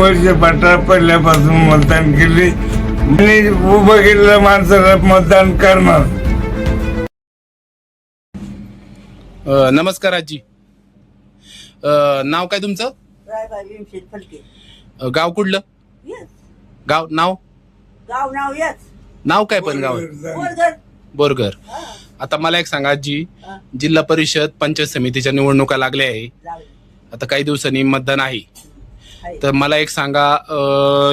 वर्ष पाटा पहिल्यापासून मतदान केले आणि उभं केलेल्या माणसाला मतदान करणार. नमस्कार आजी. नाव काय तुमचं? गाव कुठलं? गाव नाव नाव काय पण गाव? बोरगर. आता मला एक सांगा आजी, जिल्हा परिषद पंचायत समितीच्या निवडणुका लागल्या आहे, आता काही दिवसांनी मतदान आहे, तर मला एक सांगा,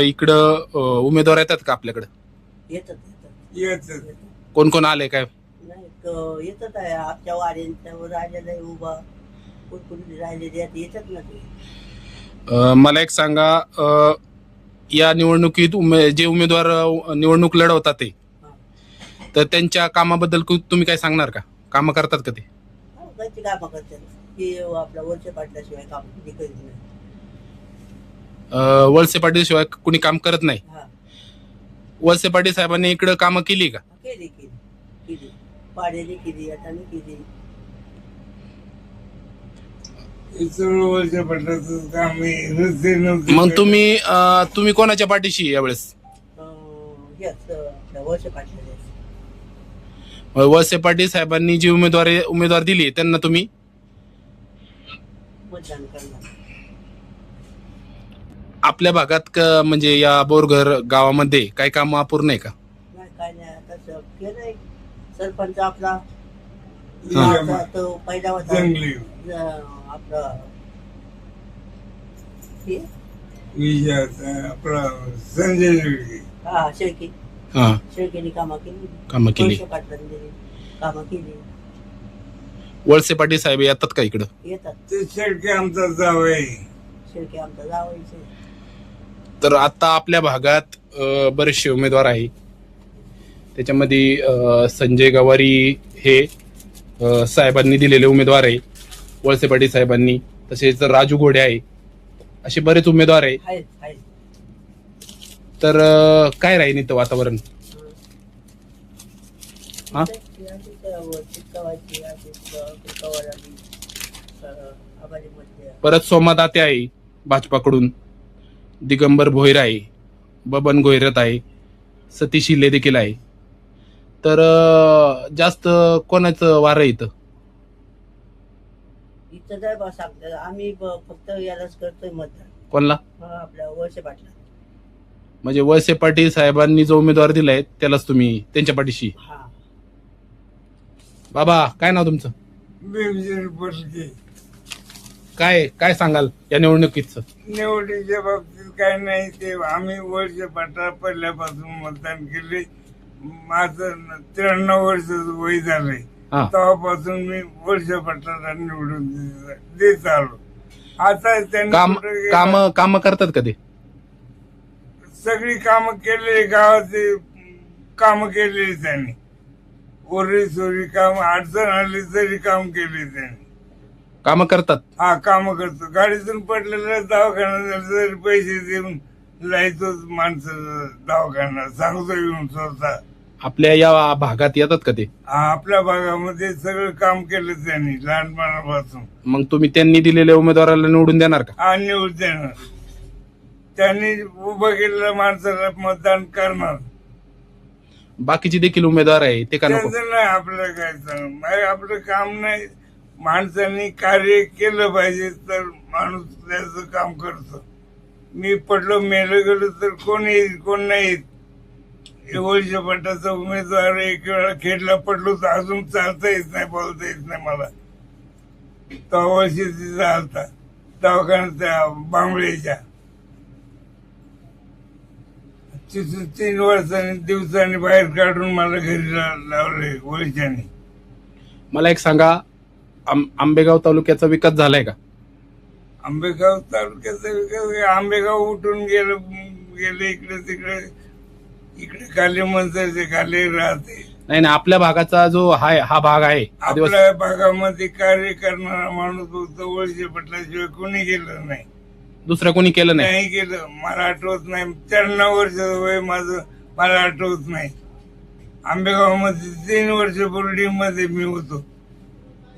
इकडं उमेदवार येतात का आपल्याकडे? कोण कोण आले काय? येतात आहे आमच्या वाड्यांच्यावर राहिलेलं आहे उभा, कोणी राहिलेले येतात ना ते. मला एक सांगा, या निवडणुकीत जे उमेदवार निवडणूक लढवतात ते, तर त्यांच्या कामाबद्दल तुम्ही काय सांगणार का? कामं करतात का ते? त्यांची कामं करतात की आपल्या वरच्या पाटल्याशिवाय काम कधी करीत नाही. वळसे पाटील शिवाय कुणी काम करत नाही. वळसे पाटील साहेबांनी इकडे कामं केली का? केली केली केली, पाड्याने केली, आता केली. मग तुम्ही कोणाच्या पाठीशी यावेळेस? वळसे पाटील साहेबांनी जी उमेदवार दिली त्यांना तुम्ही मतदान करणार. आपल्या भागात म्हणजे या बोरघर गावामध्ये काही काम अपूर्ण आहे का? नाही, काय नाही, आता केलंय सरपंच आपला तो पहिला होता आपला संजय शेळके. शेळकेने कामं केली. कामं केली. वळसे पाटील साहेब येतात का इकडं? येतात. ते शेळके आमचा जाव आहे. शेळके आमचा जावायचे. तर आता आपल्या भागात बरेचसे उमेदवार आहे, त्याच्यामध्ये संजय गवारी हे साहेबांनी दिलेले उमेदवार आहे, वळसे पाटील साहेबांनी, तसेच राजू घोडे आहे, असे बरेच उमेदवार आहे. तर काय राहील इथं वातावरण? परत सोमा दाते आहे भाजपाकडून, दिगंबर भोईर आहे, बबन गोहिरत आहे, सतीश शिल्ले देखील आहे. तर जास्त कोणाचं वारं इथं? इथं काय बा सांगतात, आम्ही फक्त यालाच करतोय मतदान. कोणला? आपल्या वळसे पाटला. म्हणजे वळसे पाटील साहेबांनी जो उमेदवार दिलाय त्यालाच तुम्ही त्यांच्या पाठीशी? बाबा, काय नाव तुमचं? काय काय सांगाल या निवडणुकीचं? निवडीच्या बाबतीत काय नाही, ते आम्ही वर्ष पाटा पहिल्यापासून मतदान केले. माझं 93 वर्ष वय झालंय, तेव्हापासून मी वर्ष पाटाला निवडून देत आलो. आता त्यांनी काम करतात का ते? सगळी कामं केले, गावाचे काम केले त्यांनी, ओरी सोरी काम, अडचण आली तरी काम केले त्यांनी. काम करतात? हा, काम करतो. गाडीतून पडलेल्या दवाखाना झाला तरी पैसे देऊन लायतोच माणसं दवाखाना, सांगतो येऊन स्वतः. आपल्या या भागात येतात का ते? आपल्या भागामध्ये सगळं काम केलं त्यांनी लहानपणापासून. मग तुम्ही त्यांनी दिलेल्या उमेदवाराला निवडून देणार का? हा, निवडून देणार. त्यांनी उभं केलेल्या माणसाला मतदान करणार. बाकीचे देखील उमेदवार आहे ते का नको? नाही, आपलं काय सांग, आपलं काम नाही. माणसांनी कार्य केलं पाहिजे तर माणूस त्याचं काम करतो. मी पडलो मेलं गेलो तर कोण येईल, कोण नाही येत. वळसे पाटलाचा उमेदवार एक वेळा खेळला पडलो तर अजून चालता येत नाही, बोलता येत नाही मला. तो वर्षी तिचा आलता दवाखान्यात बांबळेच्या, तिथून 3 वर्षांनी दिवसांनी बाहेर काढून मला घरी लावले वळशाने. मला एक सांगा, आंबेगाव तालुक्याचा विकास झालाय का? आंबेगाव तालुक्याचा विकास, आंबेगाव उठून गेले इकडे तिकडे, इकडे खाली मंदिरचे खाली राहते. नाही, आपल्या भागाचा जो हा भाग आहे, आपल्या भागामध्ये कार्य करणारा माणूस फक्त वळसे पाटलाशिवाय कोणी केलं नाही. दुसरं कोणी केलं नाही केलं. मला आठवत नाही, 93 वर्ष वय माझं, मला आठवत नाही. आंबेगाव मध्ये 3 वर्ष बोर्डिंग मध्ये मी होतो.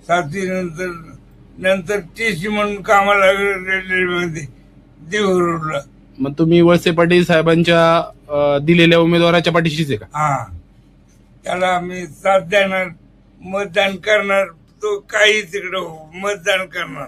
7वी नंतर टीसी म्हणून कामाला रेल्वेमध्ये देहू रोडला मग तुम्ही वळसे पाटील साहेबांच्या दिलेल्या उमेदवाराच्या पाठीशीच आहे का? हा, त्याला आम्ही साथ देणार, मतदान करणार, तो काही तिकडं मतदान करणार.